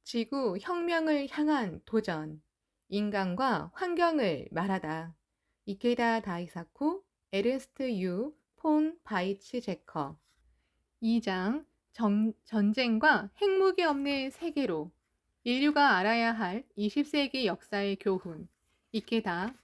지구 혁명을 향한 도전. 인간과 환경을 말하다. 이케다 다이사쿠, 에르스트 유, 폰 바이츠제커. 2장 전쟁과 핵무기 없는 세계로. 인류가 알아야 할 20세기 역사의 교훈. 이케다.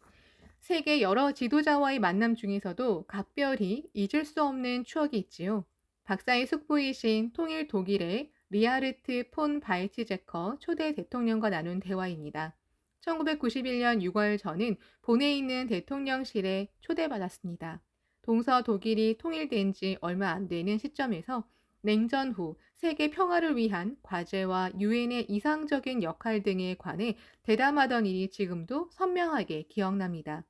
세계 여러 지도자와의 만남 중에서도 각별히 잊을 수 없는 추억이 있지요. 박사의 숙부이신 통일 독일의 리하르트 폰 바이츠제커 초대 대통령과 나눈 대화입니다. 1991년 6월 저는 본에 있는 대통령실에 초대받았습니다. 동서 독일이 통일된 지 얼마 안 되는 시점에서 냉전 후 세계 평화를 위한 과제와 유엔의 이상적인 역할 등에 관해 대담하던 일이 지금도 선명하게 기억납니다.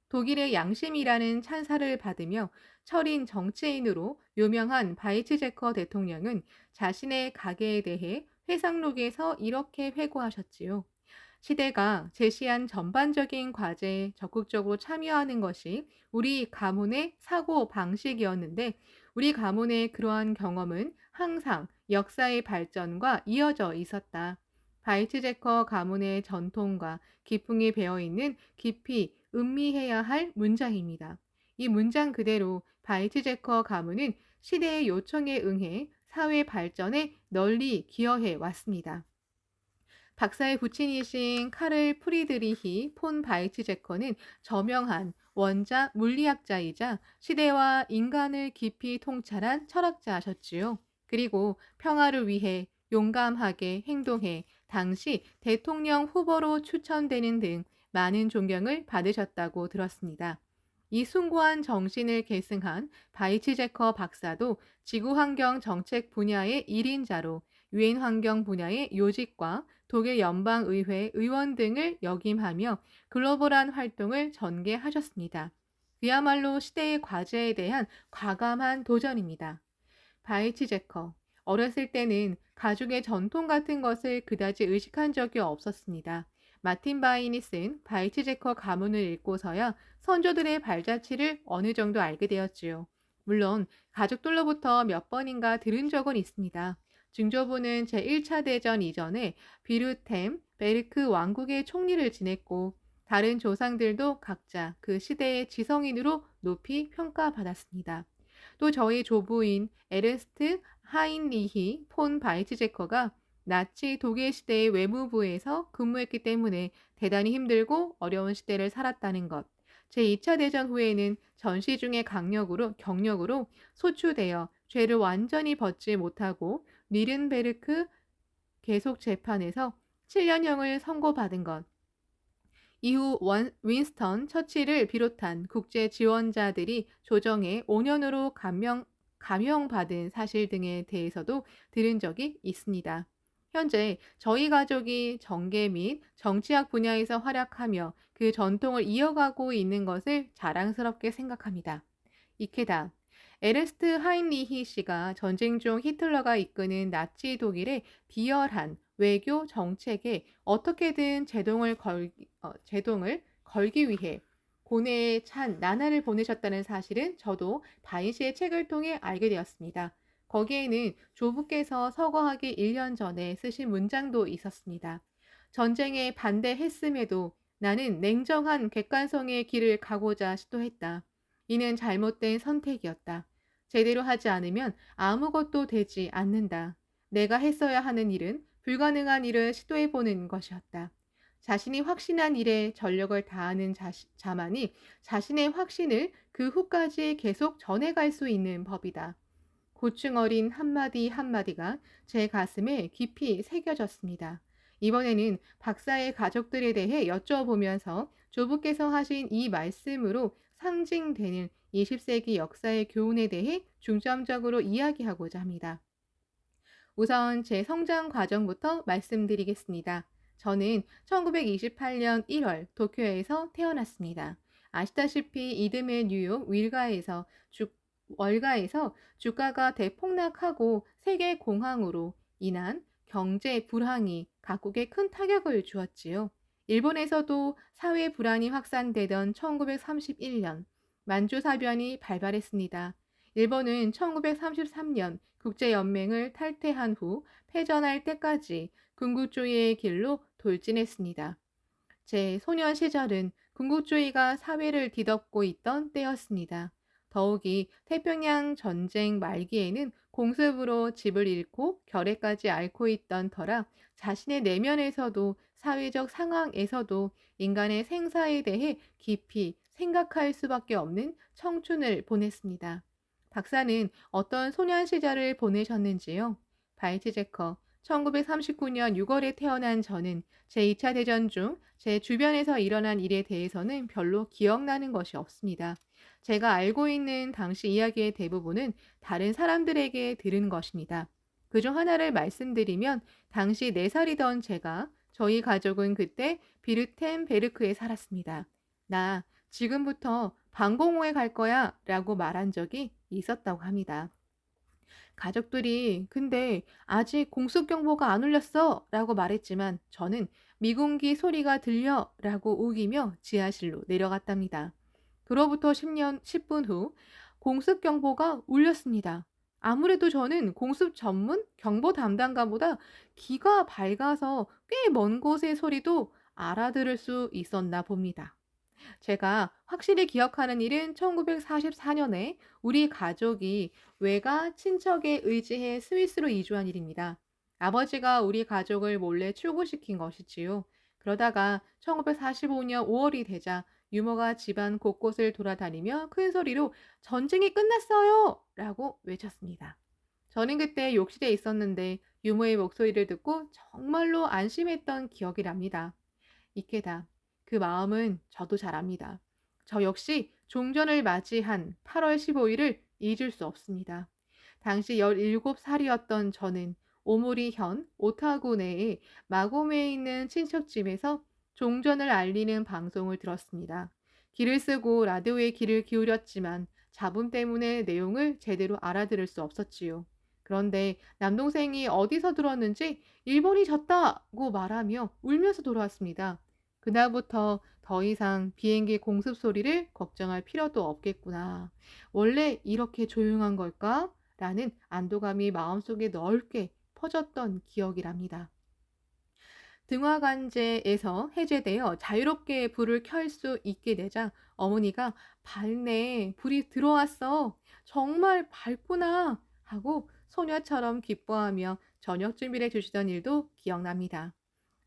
독일의 양심이라는 찬사를 받으며 철인 정치인으로 유명한 바이츠제커 대통령은 자신의 가계에 대해 회상록에서 이렇게 회고하셨지요. 시대가 제시한 전반적인 과제에 적극적으로 참여하는 것이 우리 가문의 사고 방식이었는데, 우리 가문의 그러한 경험은 항상 역사의 발전과 이어져 있었다. 바이츠제커 가문의 전통과 기풍이 배어 있는 깊이 음미해야 할 문장입니다. 이 문장 그대로 바이츠제커 가문은 시대의 요청에 응해 사회 발전에 널리 기여해 왔습니다. 박사의 부친이신 카를 프리드리히 폰 바이츠제커는 저명한 원자 물리학자이자 시대와 인간을 깊이 통찰한 철학자셨지요. 그리고 평화를 위해 용감하게 행동해 당시 대통령 후보로 추천되는 등 많은 존경을 받으셨다고 들었습니다. 이 숭고한 정신을 계승한 바이츠제커 박사도 지구환경 정책 분야의 1인자로 유엔 환경 분야의 요직과 독일 연방의회 의원 등을 역임하며 글로벌한 활동을 전개하셨습니다. 그야말로 시대의 과제에 대한 과감한 도전입니다. 바이치제커. 어렸을 때는 가족의 전통 같은 것을 그다지 의식한 적이 없었습니다. 마틴 바인이 쓴 바이치제커 가문을 읽고서야 선조들의 발자취를 어느 정도 알게 되었지요. 물론 가족들로부터 몇 번인가 들은 적은 있습니다. 증조부는 제1차 대전 이전에 비르템, 베르크 왕국의 총리를 지냈고, 다른 조상들도 각자 그 시대의 지성인으로 높이 평가받았습니다. 또 저희 조부인 에르스트 하인리히 폰 바이츠제커가 나치 독일 시대의 외무부에서 근무했기 때문에 대단히 힘들고 어려운 시대를 살았다는 것. 제2차 대전 후에는 전시 중의 경력으로 소추되어 죄를 완전히 벗지 못하고 니른베르크 계속 재판에서 7년형을 선고받은 것. 이후 윈스턴 처칠을 비롯한 국제 지원자들이 조정에 5년으로 감형받은 사실 등에 대해서도 들은 적이 있습니다. 현재 저희 가족이 정계 및 정치학 분야에서 활약하며 그 전통을 이어가고 있는 것을 자랑스럽게 생각합니다. 이케다. 에르스트 하인리히 씨가 전쟁 중 히틀러가 이끄는 나치 독일의 비열한 외교 정책에 어떻게든 제동을 걸기 위해 고뇌에 찬 나날을 보내셨다는 사실은 저도 바인 씨의 책을 통해 알게 되었습니다. 거기에는 조부께서 서거하기 1년 전에 쓰신 문장도 있었습니다. 전쟁에 반대했음에도 나는 냉정한 객관성의 길을 가고자 시도했다. 이는 잘못된 선택이었다. 제대로 하지 않으면 아무것도 되지 않는다. 내가 했어야 하는 일은 불가능한 일을 시도해보는 것이었다. 자신이 확신한 일에 전력을 다하는 자만이 자신의 확신을 그 후까지 계속 전해갈 수 있는 법이다. 고충 어린 한마디 한마디가 제 가슴에 깊이 새겨졌습니다. 이번에는 박사의 가족들에 대해 여쭤보면서 조부께서 하신 이 말씀으로 상징되는 20세기 역사의 교훈에 대해 중점적으로 이야기하고자 합니다. 우선 제 성장 과정부터 말씀드리겠습니다. 저는 1928년 1월 도쿄에서 태어났습니다. 아시다시피 이듬해 뉴욕 월가에서 주가가 대폭락하고 세계 공황으로 인한 경제 불황이 각국에 큰 타격을 주었지요. 일본에서도 사회 불안이 확산되던 1931년 만주사변이 발발했습니다. 일본은 1933년 국제연맹을 탈퇴한 후 패전할 때까지 군국주의의 길로 돌진했습니다. 제 소년 시절은 군국주의가 사회를 뒤덮고 있던 때였습니다. 더욱이 태평양 전쟁 말기에는 공습으로 집을 잃고 결핵까지 앓고 있던 터라 자신의 내면에서도 사회적 상황에서도 인간의 생사에 대해 깊이 생각할 수밖에 없는 청춘을 보냈습니다. 박사는 어떤 소년 시절을 보내셨는지요? 바이트제커, 1939년 6월에 태어난 저는 제2차 대전 중 제 주변에서 일어난 일에 대해서는 별로 기억나는 것이 없습니다. 제가 알고 있는 당시 이야기의 대부분은 다른 사람들에게 들은 것입니다. 그중 하나를 말씀드리면 당시 4살이던 제가 저희 가족은 그때 비르텐베르크에 살았습니다. 나 지금부터 방공호에 갈 거야 라고 말한 적이 있었다고 합니다. 가족들이 근데 아직 공습경보가 안 울렸어 라고 말했지만 저는 미군기 소리가 들려 라고 우기며 지하실로 내려갔답니다. 그로부터 10분 후 공습경보가 울렸습니다. 아무래도 저는 공습 전문 경보 담당가보다 귀가 밝아서 꽤 먼 곳의 소리도 알아들을 수 있었나 봅니다. 제가 확실히 기억하는 일은 1944년에 우리 가족이 외가 친척에 의지해 스위스로 이주한 일입니다. 아버지가 우리 가족을 몰래 출국시킨 것이지요. 그러다가 1945년 5월이 되자 유모가 집안 곳곳을 돌아다니며 큰 소리로 전쟁이 끝났어요! 라고 외쳤습니다. 저는 그때 욕실에 있었는데 유모의 목소리를 듣고 정말로 안심했던 기억이 납니다. 이케다. 그 마음은 저도 잘 압니다. 저 역시 종전을 맞이한 8월 15일을 잊을 수 없습니다. 당시 17살이었던 저는 오모리현 오타구 내의 마고메에 있는 친척집에서 종전을 알리는 방송을 들었습니다. 귀를 쓰고 라디오에 귀를 기울였지만 잡음 때문에 내용을 제대로 알아들을 수 없었지요. 그런데 남동생이 어디서 들었는지 일본이 졌다고 말하며 울면서 돌아왔습니다. 그날부터 더 이상 비행기 공습 소리를 걱정할 필요도 없겠구나. 원래 이렇게 조용한 걸까? 라는 안도감이 마음속에 넓게 퍼졌던 기억이랍니다. 등화관제에서 해제되어 자유롭게 불을 켤 수 있게 되자 어머니가 밝네, 불이 들어왔어. 정말 밝구나. 하고 소녀처럼 기뻐하며 저녁 준비를 해주시던 일도 기억납니다.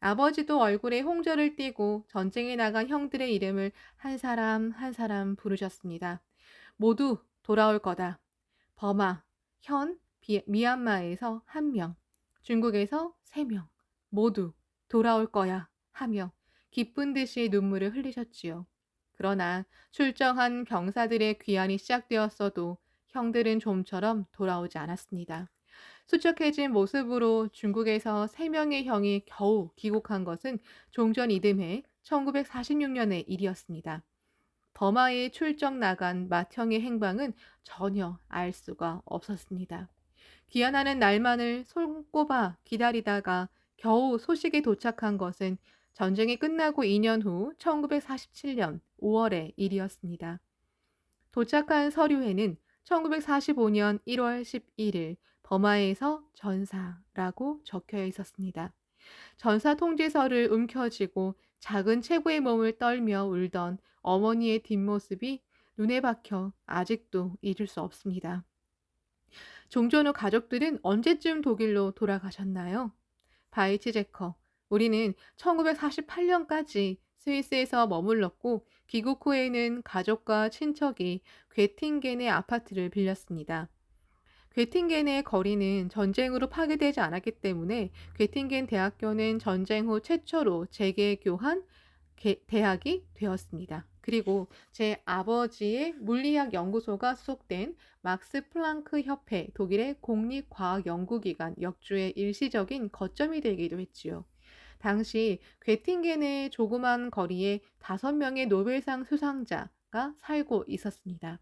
아버지도 얼굴에 홍조를 띠고 전쟁에 나간 형들의 이름을 한 사람 한 사람 부르셨습니다. 모두 돌아올 거다. 버마, 현, 미얀마에서 1명, 중국에서 3명, 모두 돌아올 거야 하며 기쁜 듯이 눈물을 흘리셨지요. 그러나 출정한 병사들의 귀환이 시작되었어도 형들은 좀처럼 돌아오지 않았습니다. 수척해진 모습으로 중국에서 3명의 형이 겨우 귀국한 것은 종전 이듬해 1946년의 일이었습니다. 버마에 출정 나간 맏형의 행방은 전혀 알 수가 없었습니다. 귀환하는 날만을 손꼽아 기다리다가 겨우 소식이 도착한 것은 전쟁이 끝나고 2년 후 1947년 5월의 일이었습니다. 도착한 서류에는 1945년 1월 11일 버마에서 전사라고 적혀 있었습니다. 전사 통지서를 움켜쥐고 작은 체구의 몸을 떨며 울던 어머니의 뒷모습이 눈에 박혀 아직도 잊을 수 없습니다. 종전 후 가족들은 언제쯤 독일로 돌아가셨나요? 바이치제커, 우리는 1948년까지 스위스에서 머물렀고 귀국 후에는 가족과 친척이 괴팅겐의 아파트를 빌렸습니다. 괴팅겐의 거리는 전쟁으로 파괴되지 않았기 때문에 괴팅겐 대학교는 전쟁 후 최초로 재개교한 대학이 되었습니다. 그리고 제 아버지의 물리학 연구소가 소속된 막스 플랑크 협회 독일의 공립과학연구기관 역주의 일시적인 거점이 되기도 했지요. 당시 괴팅겐의 조그만 거리에 5명의 노벨상 수상자가 살고 있었습니다.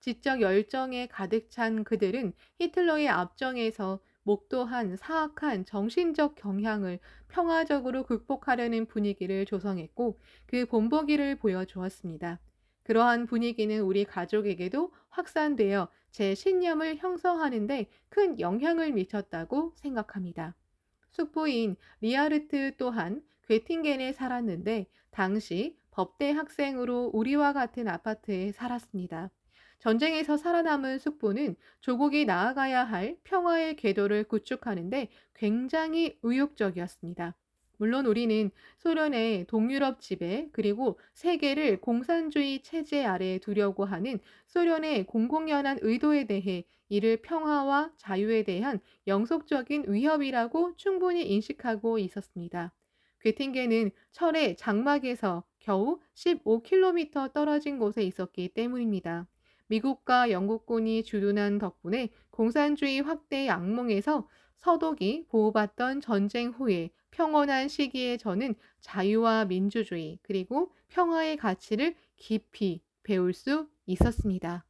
지적 열정에 가득 찬 그들은 히틀러의 압정에서 목도한 사악한 정신적 경향을 평화적으로 극복하려는 분위기를 조성했고 그 본보기를 보여주었습니다. 그러한 분위기는 우리 가족에게도 확산되어 제 신념을 형성하는 데 큰 영향을 미쳤다고 생각합니다. 숙부인 리하르트 또한 괴팅겐에 살았는데 당시 법대 학생으로 우리와 같은 아파트에 살았습니다. 전쟁에서 살아남은 숙부는 조국이 나아가야 할 평화의 궤도를 구축하는데 굉장히 의욕적이었습니다. 물론 우리는 소련의 동유럽 지배 그리고 세계를 공산주의 체제 아래에 두려고 하는 소련의 공공연한 의도에 대해 이를 평화와 자유에 대한 영속적인 위협이라고 충분히 인식하고 있었습니다. 괴팅겐은 철의 장막에서 겨우 15km 떨어진 곳에 있었기 때문입니다. 미국과 영국군이 주둔한 덕분에 공산주의 확대의 악몽에서 서독이 보호받던 전쟁 후에 평온한 시기에 저는 자유와 민주주의 그리고 평화의 가치를 깊이 배울 수 있었습니다.